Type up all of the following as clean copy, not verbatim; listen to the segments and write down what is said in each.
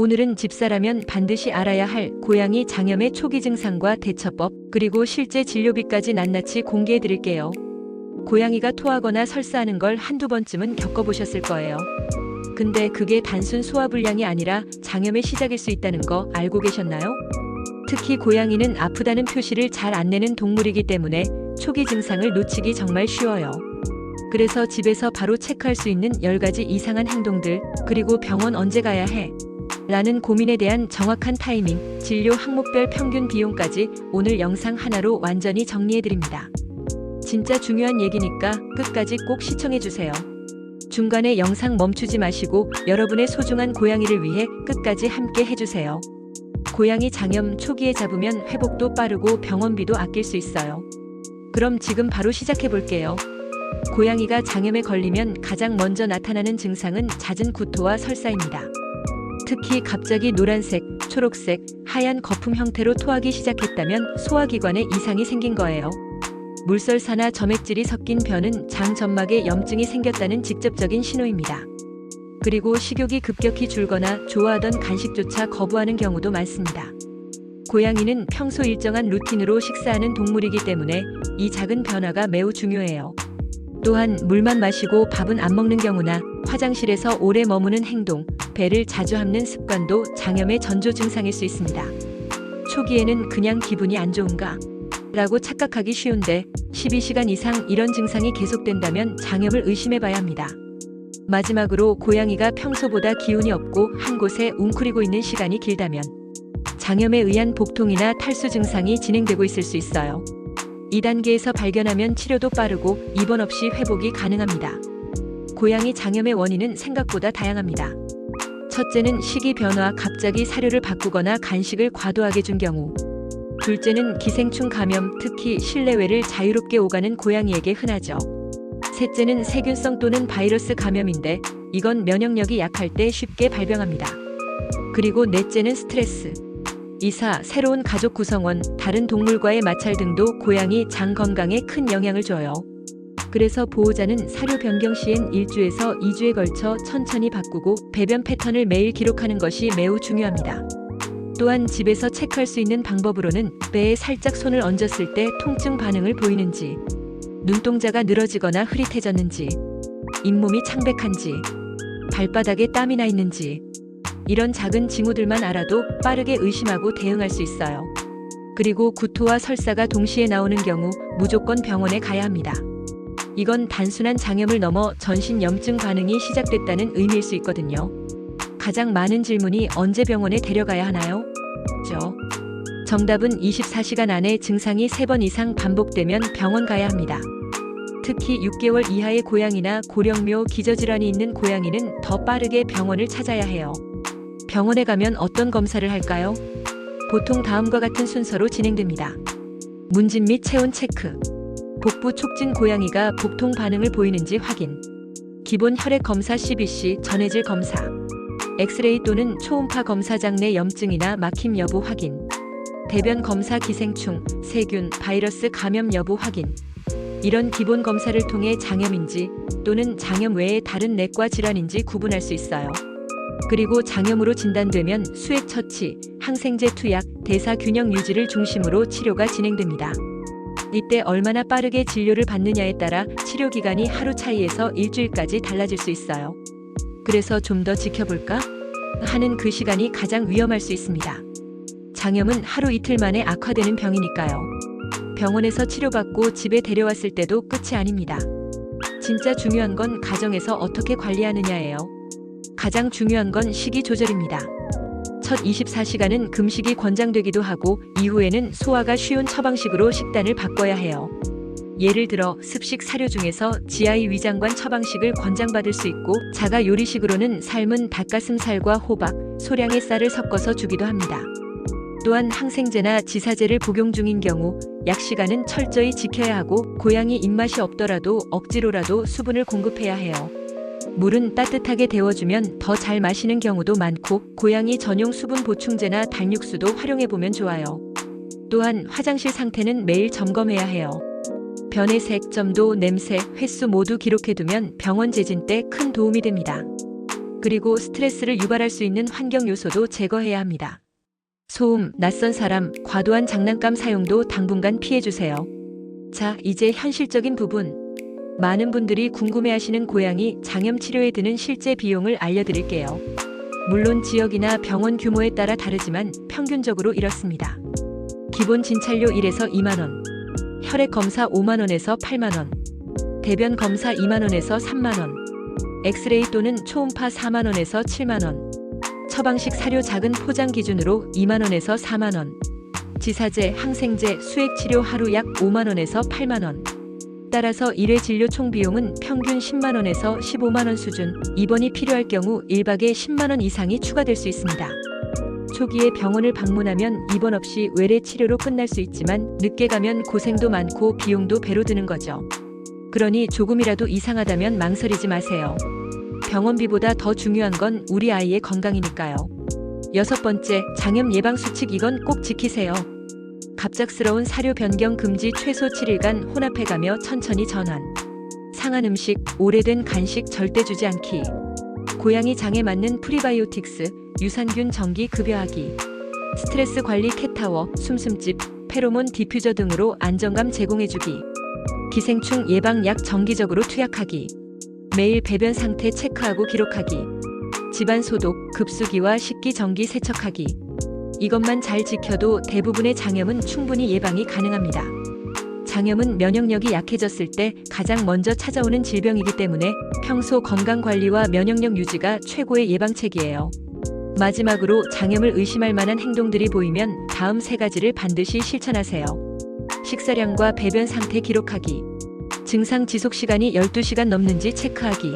오늘은 집사라면 반드시 알아야 할 고양이 장염의 초기 증상과 대처법, 그리고 실제 진료비까지 낱낱이 공개해 드릴게요. 고양이가 토하거나 설사하는 걸 한두 번쯤은 겪어보셨을 거예요. 근데 그게 단순 소화불량이 아니라 장염의 시작일 수 있다는 거 알고 계셨나요? 특히 고양이는 아프다는 표시를 잘 안 내는 동물이기 때문에 초기 증상을 놓치기 정말 쉬워요. 그래서 집에서 바로 체크할 수 있는 10가지 이상한 행동들, 그리고 병원 언제 가야 해? 라는 고민에 대한 정확한 타이밍, 진료 항목별 평균 비용까지 오늘 영상 하나로 완전히 정리해드립니다. 진짜 중요한 얘기니까 끝까지 꼭 시청해주세요. 중간에 영상 멈추지 마시고 여러분의 소중한 고양이를 위해 끝까지 함께 해주세요. 고양이 장염 초기에 잡으면 회복도 빠르고 병원비도 아낄 수 있어요. 그럼 지금 바로 시작해볼게요. 고양이가 장염에 걸리면 가장 먼저 나타나는 증상은 잦은 구토와 설사입니다. 특히 갑자기 노란색, 초록색, 하얀 거품 형태로 토하기 시작했다면 소화기관에 이상이 생긴 거예요. 물설사나 점액질이 섞인 변은 장 점막에 염증이 생겼다는 직접적인 신호입니다. 그리고 식욕이 급격히 줄거나 좋아하던 간식조차 거부하는 경우도 많습니다. 고양이는 평소 일정한 루틴으로 식사하는 동물이기 때문에 이 작은 변화가 매우 중요해요. 또한 물만 마시고 밥은 안 먹는 경우나 화장실에서 오래 머무는 행동, 배를 자주 핥는 습관도 장염의 전조 증상일 수 있습니다. 초기에는 그냥 기분이 안 좋은가? 라고 착각하기 쉬운데 12시간 이상 이런 증상이 계속된다면 장염을 의심해봐야 합니다. 마지막으로 고양이가 평소보다 기운이 없고 한 곳에 웅크리고 있는 시간이 길다면 장염에 의한 복통이나 탈수 증상이 진행되고 있을 수 있어요. 2단계에서 발견하면 치료도 빠르고 입원 없이 회복이 가능합니다. 고양이 장염의 원인은 생각보다 다양합니다. 첫째는 식이 변화, 갑자기 사료를 바꾸거나 간식을 과도하게 준 경우. 둘째는 기생충 감염, 특히 실내외를 자유롭게 오가는 고양이에게 흔하죠. 셋째는 세균성 또는 바이러스 감염인데 이건 면역력이 약할 때 쉽게 발병합니다. 그리고 넷째는 스트레스. 이사, 새로운 가족 구성원, 다른 동물과의 마찰 등도 고양이 장 건강에 큰 영향을 줘요. 그래서 보호자는 사료 변경 시엔 1주에서 2주에 걸쳐 천천히 바꾸고 배변 패턴을 매일 기록하는 것이 매우 중요합니다. 또한 집에서 체크할 수 있는 방법으로는 배에 살짝 손을 얹었을 때 통증 반응을 보이는지, 눈동자가 늘어지거나 흐릿해졌는지, 잇몸이 창백한지, 발바닥에 땀이 나 있는지, 이런 작은 징후들만 알아도 빠르게 의심하고 대응할 수 있어요. 그리고 구토와 설사가 동시에 나오는 경우 무조건 병원에 가야 합니다. 이건 단순한 장염을 넘어 전신 염증 반응이 시작됐다는 의미일 수 있거든요. 가장 많은 질문이 언제 병원에 데려가야 하나요? 정답은 24시간 안에 증상이 3번 이상 반복되면 병원 가야 합니다. 특히 6개월 이하의 고양이나 고령묘 기저질환이 있는 고양이는 더 빠르게 병원을 찾아야 해요. 병원에 가면 어떤 검사를 할까요? 보통 다음과 같은 순서로 진행됩니다. 문진 및 체온 체크, 복부 촉진 고양이가 복통 반응을 보이는지 확인, 기본 혈액 검사 CBC, 전해질 검사, 엑스레이 또는 초음파 검사 장내 염증이나 막힘 여부 확인, 대변 검사 기생충, 세균, 바이러스 감염 여부 확인. 이런 기본 검사를 통해 장염인지 또는 장염 외에 다른 내과 질환인지 구분할 수 있어요. 그리고 장염으로 진단되면 수액 처치, 항생제 투약, 대사 균형 유지를 중심으로 치료가 진행됩니다. 이때 얼마나 빠르게 진료를 받느냐에 따라 치료 기간이 하루 차이에서 일주일까지 달라질 수 있어요. 그래서 좀 더 지켜볼까? 하는 그 시간이 가장 위험할 수 있습니다. 장염은 하루 이틀 만에 악화되는 병이니까요. 병원에서 치료받고 집에 데려왔을 때도 끝이 아닙니다. 진짜 중요한 건 가정에서 어떻게 관리하느냐예요. 가장 중요한 건 식이 조절입니다. 첫 24시간은 금식이 권장되기도 하고 이후에는 소화가 쉬운 처방식으로 식단을 바꿔야 해요. 예를 들어 습식 사료 중에서 GI 위장관 처방식을 권장받을 수 있고 자가 요리식으로는 삶은 닭가슴살과 호박, 소량의 쌀을 섞어서 주기도 합니다. 또한 항생제나 지사제를 복용 중인 경우 약 시간은 철저히 지켜야 하고 고양이 입맛이 없더라도 억지로라도 수분을 공급해야 해요. 물은 따뜻하게 데워주면 더 잘 마시는 경우도 많고 고양이 전용 수분 보충제나 달육수도 활용해보면 좋아요. 또한 화장실 상태는 매일 점검해야 해요. 변의 색, 점도, 냄새, 횟수 모두 기록해두면 병원 재진 때 큰 도움이 됩니다. 그리고 스트레스를 유발할 수 있는 환경 요소도 제거해야 합니다. 소음, 낯선 사람, 과도한 장난감 사용도 당분간 피해주세요. 자, 이제 현실적인 부분. 많은 분들이 궁금해하시는 고양이 장염 치료에 드는 실제 비용을 알려드릴게요. 물론 지역이나 병원 규모에 따라 다르지만 평균적으로 이렇습니다. 기본 진찰료 1에서 2만원, 혈액 검사 5만원에서 8만원, 대변 검사 2만원에서 3만원, 엑스레이 또는 초음파 4만원에서 7만원, 처방식 사료 작은 포장 기준으로 2만원에서 4만원, 지사제, 항생제, 수액치료 하루 약 5만원에서 8만원. 따라서 1회 진료 총 비용은 평균 10만원에서 15만원 수준, 입원이 필요할 경우 1박에 10만원 이상이 추가될 수 있습니다. 초기에 병원을 방문하면 입원 없이 외래 치료로 끝날 수 있지만 늦게 가면 고생도 많고 비용도 배로 드는 거죠. 그러니 조금이라도 이상하다면 망설이지 마세요. 병원비보다 더 중요한 건 우리 아이의 건강이니까요. 6번째, 장염 예방 수칙 이건 꼭 지키세요. 갑작스러운 사료 변경 금지 최소 7일간 혼합해가며 천천히 전환. 상한 음식, 오래된 간식 절대 주지 않기. 고양이 장에 맞는 프리바이오틱스, 유산균 정기 급여하기. 스트레스 관리 캣타워, 숨숨집, 페로몬 디퓨저 등으로 안정감 제공해주기. 기생충 예방 약 정기적으로 투약하기. 매일 배변 상태 체크하고 기록하기. 집안 소독, 급수기와 식기 정기 세척하기. 이것만 잘 지켜도 대부분의 장염은 충분히 예방이 가능합니다. 장염은 면역력이 약해졌을 때 가장 먼저 찾아오는 질병이기 때문에 평소 건강관리와 면역력 유지가 최고의 예방책이에요. 마지막으로 장염을 의심할 만한 행동들이 보이면 다음 3가지를 반드시 실천하세요. 식사량과 배변 상태 기록하기. 증상 지속 시간이 12시간 넘는지 체크하기.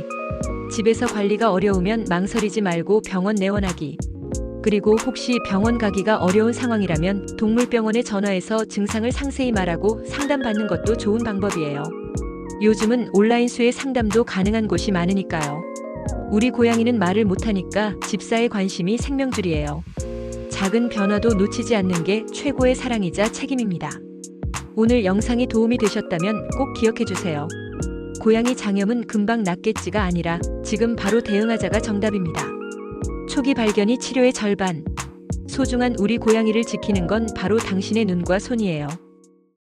집에서 관리가 어려우면 망설이지 말고 병원 내원하기. 그리고 혹시 병원 가기가 어려운 상황이라면 동물병원에 전화해서 증상을 상세히 말하고 상담받는 것도 좋은 방법이에요. 요즘은 온라인 수의 상담도 가능한 곳이 많으니까요. 우리 고양이는 말을 못하니까 집사의 관심이 생명줄이에요. 작은 변화도 놓치지 않는 게 최고의 사랑이자 책임입니다. 오늘 영상이 도움이 되셨다면 꼭 기억해주세요. 고양이 장염은 금방 낫겠지가 아니라 지금 바로 대응하자가 정답입니다. 초기 발견이 치료의 절반. 소중한 우리 고양이를 지키는 건 바로 당신의 눈과 손이에요.